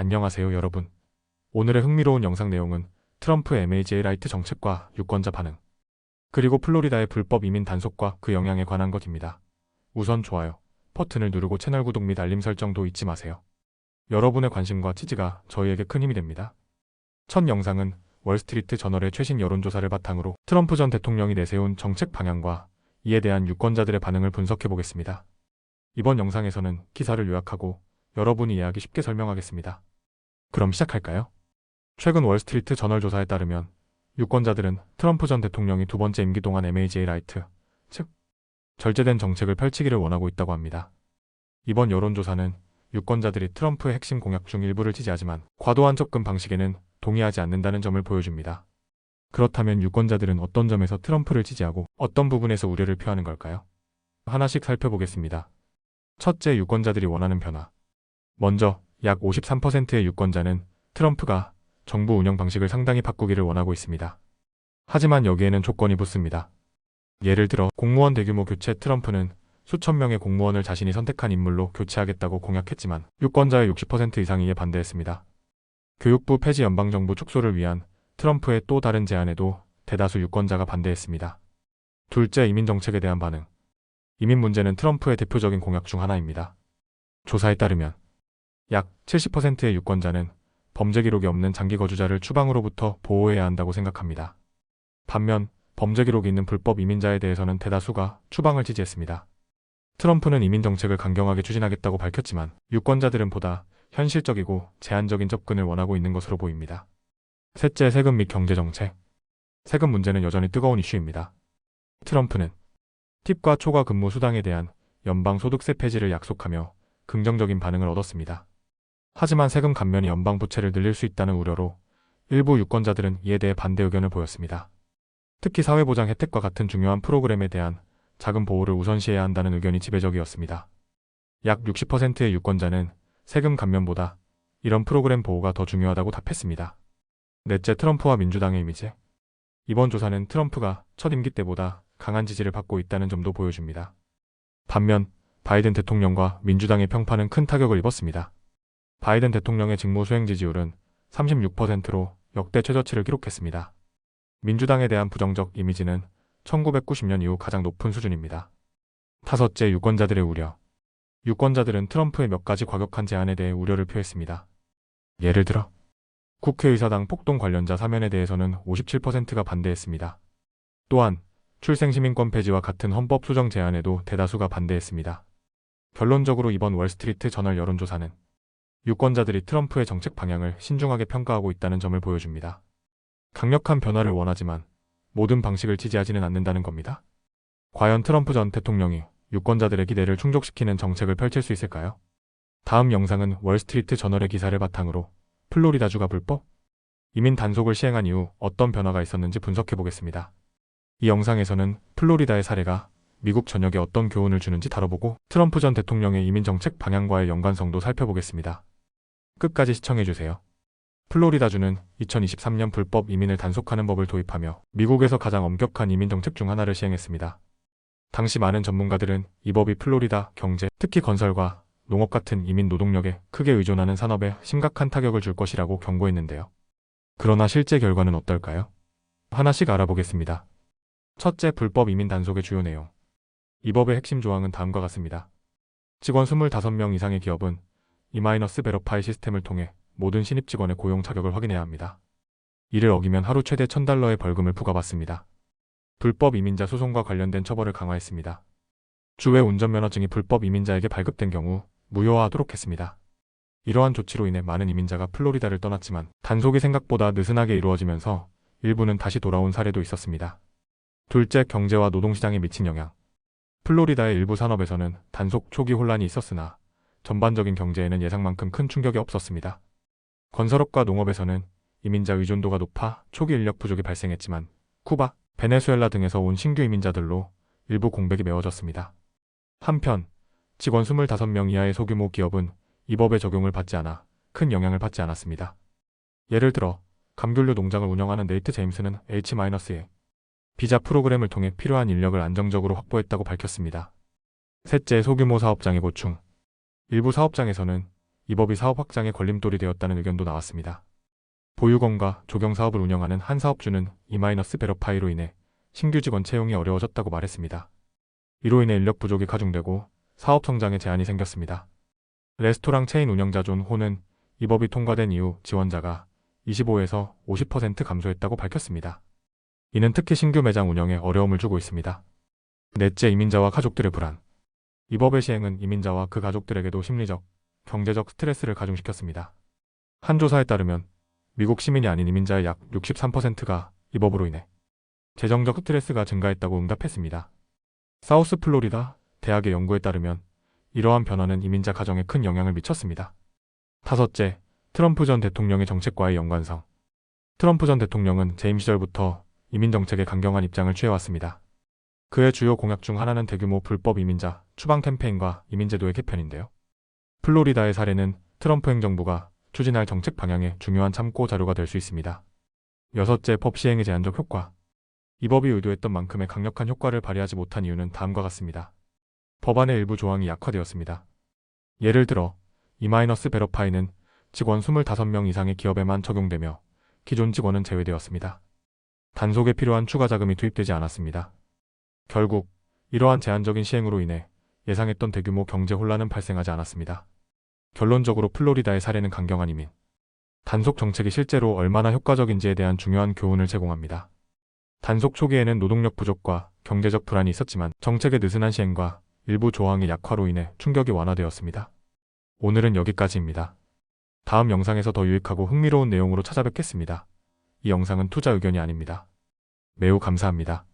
안녕하세요 여러분. 오늘의 흥미로운 영상 내용은 트럼프 MAGA 라이트 정책과 유권자 반응, 그리고 플로리다의 불법 이민 단속과 그 영향에 관한 것입니다. 우선 좋아요 버튼을 누르고 채널 구독 및 알림 설정도 잊지 마세요. 여러분의 관심과 지지가 저희에게 큰 힘이 됩니다. 첫 영상은 월스트리트 저널의 최신 여론조사를 바탕으로 트럼프 전 대통령이 내세운 정책 방향과 이에 대한 유권자들의 반응을 분석해 보겠습니다. 이번 영상에서는 기사를 요약하고 여러분이 이해하기 쉽게 설명하겠습니다. 그럼 시작할까요? 최근 월스트리트 저널 조사에 따르면 유권자들은 트럼프 전 대통령이 두 번째 임기 동안 MAGA 라이트, 즉 절제된 정책을 펼치기를 원하고 있다고 합니다. 이번 여론조사는 유권자들이 트럼프의 핵심 공약 중 일부를 지지하지만 과도한 접근 방식에는 동의하지 않는다는 점을 보여줍니다. 그렇다면 유권자들은 어떤 점에서 트럼프를 지지하고 어떤 부분에서 우려를 표하는 걸까요? 하나씩 살펴보겠습니다. 첫째, 유권자들이 원하는 변화. 먼저 약 53%의 유권자는 트럼프가 정부 운영 방식을 상당히 바꾸기를 원하고 있습니다. 하지만 여기에는 조건이 붙습니다. 예를 들어 공무원 대규모 교체. 트럼프는 수천 명의 공무원을 자신이 선택한 인물로 교체하겠다고 공약했지만 유권자의 60% 이상이 이에 반대했습니다. 교육부 폐지 연방정부 축소를 위한 트럼프의 또 다른 제안에도 대다수 유권자가 반대했습니다. 둘째, 이민 정책에 대한 반응. 이민 문제는 트럼프의 대표적인 공약 중 하나입니다. 조사에 따르면 약 70%의 유권자는 범죄 기록이 없는 장기 거주자를 추방으로부터 보호해야 한다고 생각합니다. 반면 범죄 기록이 있는 불법 이민자에 대해서는 대다수가 추방을 지지했습니다. 트럼프는 이민 정책을 강경하게 추진하겠다고 밝혔지만 유권자들은 보다 현실적이고 제한적인 접근을 원하고 있는 것으로 보입니다. 셋째, 세금 및 경제 정책. 세금 문제는 여전히 뜨거운 이슈입니다. 트럼프는 팁과 초과 근무 수당에 대한 연방 소득세 폐지를 약속하며 긍정적인 반응을 얻었습니다. 하지만 세금 감면이 연방 부채를 늘릴 수 있다는 우려로 일부 유권자들은 이에 대해 반대 의견을 보였습니다. 특히 사회보장 혜택과 같은 중요한 프로그램에 대한 자금 보호를 우선시해야 한다는 의견이 지배적이었습니다. 약 60%의 유권자는 세금 감면보다 이런 프로그램 보호가 더 중요하다고 답했습니다. 넷째, 트럼프와 민주당의 이미지. 이번 조사는 트럼프가 첫 임기 때보다 강한 지지를 받고 있다는 점도 보여줍니다. 반면 바이든 대통령과 민주당의 평판은 큰 타격을 입었습니다. 바이든 대통령의 직무 수행 지지율은 36%로 역대 최저치를 기록했습니다. 민주당에 대한 부정적 이미지는 1990년 이후 가장 높은 수준입니다. 다섯째, 유권자들의 우려. 유권자들은 트럼프의 몇 가지 과격한 제안에 대해 우려를 표했습니다. 예를 들어 국회의사당 폭동 관련자 사면에 대해서는 57%가 반대했습니다. 또한 출생시민권 폐지와 같은 헌법 수정 제안에도 대다수가 반대했습니다. 결론적으로 이번 월스트리트 저널 여론조사는 유권자들이 트럼프의 정책 방향을 신중하게 평가하고 있다는 점을 보여줍니다. 강력한 변화를 원하지만 모든 방식을 지지하지는 않는다는 겁니다. 과연 트럼프 전 대통령이 유권자들의 기대를 충족시키는 정책을 펼칠 수 있을까요? 다음 영상은 월스트리트 저널의 기사를 바탕으로 플로리다주가 불법 이민 단속을 시행한 이후 어떤 변화가 있었는지 분석해 보겠습니다. 이 영상에서는 플로리다의 사례가 미국 전역에 어떤 교훈을 주는지 다뤄보고 트럼프 전 대통령의 이민 정책 방향과의 연관성도 살펴보겠습니다. 끝까지 시청해주세요. 플로리다주는 2023년 불법 이민을 단속하는 법을 도입하며 미국에서 가장 엄격한 이민 정책 중 하나를 시행했습니다. 당시 많은 전문가들은 이 법이 플로리다 경제, 특히 건설과 농업 같은 이민 노동력에 크게 의존하는 산업에 심각한 타격을 줄 것이라고 경고했는데요. 그러나 실제 결과는 어떨까요? 하나씩 알아보겠습니다. 첫째, 불법 이민 단속의 주요 내용. 이 법의 핵심 조항은 다음과 같습니다. 직원 25명 이상의 기업은 E-베러파이 시스템을 통해 모든 신입 직원의 고용 자격을 확인해야 합니다. 이를 어기면 하루 최대 $1,000의 벌금을 부과받습니다. 불법 이민자 소송과 관련된 처벌을 강화했습니다. 주외 운전면허증이 불법 이민자에게 발급된 경우 무효화하도록 했습니다. 이러한 조치로 인해 많은 이민자가 플로리다를 떠났지만 단속이 생각보다 느슨하게 이루어지면서 일부는 다시 돌아온 사례도 있었습니다. 둘째, 경제와 노동시장에 미친 영향. 플로리다의 일부 산업에서는 단속 초기 혼란이 있었으나 전반적인 경제에는 예상만큼 큰 충격이 없었습니다. 건설업과 농업에서는 이민자 의존도가 높아 초기 인력 부족이 발생했지만 쿠바, 베네수엘라 등에서 온 신규 이민자들로 일부 공백이 메워졌습니다. 한편 직원 25명 이하의 소규모 기업은 이 법의 적용을 받지 않아 큰 영향을 받지 않았습니다. 예를 들어 감귤류 농장을 운영하는 네이트 제임스는 H-A 비자 프로그램을 통해 필요한 인력을 안정적으로 확보했다고 밝혔습니다. 셋째, 소규모 사업장의 보충. 일부 사업장에서는 이 법이 사업 확장에 걸림돌이 되었다는 의견도 나왔습니다. 보유건과 조경 사업을 운영하는 한 사업주는 E-베러파이로 인해 신규 직원 채용이 어려워졌다고 말했습니다. 이로 인해 인력 부족이 가중되고 사업 성장에 제한이 생겼습니다. 레스토랑 체인 운영자 존 호는 이 법이 통과된 이후 지원자가 25에서 50% 감소했다고 밝혔습니다. 이는 특히 신규 매장 운영에 어려움을 주고 있습니다. 넷째, 이민자와 가족들의 불안. 이 법의 시행은 이민자와 그 가족들에게도 심리적, 경제적 스트레스를 가중시켰습니다. 한 조사에 따르면 미국 시민이 아닌 이민자의 약 63%가 이 법으로 인해 재정적 스트레스가 증가했다고 응답했습니다. 사우스 플로리다 대학의 연구에 따르면 이러한 변화는 이민자 가정에 큰 영향을 미쳤습니다. 다섯째, 트럼프 전 대통령의 정책과의 연관성. 트럼프 전 대통령은 재임 시절부터 이민 정책에 강경한 입장을 취해왔습니다. 그의 주요 공약 중 하나는 대규모 불법 이민자 추방 캠페인과 이민제도의 개편인데요. 플로리다의 사례는 트럼프 행정부가 추진할 정책 방향의 중요한 참고 자료가 될 수 있습니다. 여섯째, 법 시행의 제한적 효과. 이 법이 의도했던 만큼의 강력한 효과를 발휘하지 못한 이유는 다음과 같습니다. 법안의 일부 조항이 약화되었습니다. 예를 들어 E-베러파이는 직원 25명 이상의 기업에만 적용되며 기존 직원은 제외되었습니다. 단속에 필요한 추가 자금이 투입되지 않았습니다. 결국 이러한 제한적인 시행으로 인해 예상했던 대규모 경제 혼란은 발생하지 않았습니다. 결론적으로 플로리다의 사례는 강경한 이민 단속 정책이 실제로 얼마나 효과적인지에 대한 중요한 교훈을 제공합니다. 단속 초기에는 노동력 부족과 경제적 불안이 있었지만 정책의 느슨한 시행과 일부 조항의 약화로 인해 충격이 완화되었습니다. 오늘은 여기까지입니다. 다음 영상에서 더 유익하고 흥미로운 내용으로 찾아뵙겠습니다. 이 영상은 투자 의견이 아닙니다. 매우 감사합니다.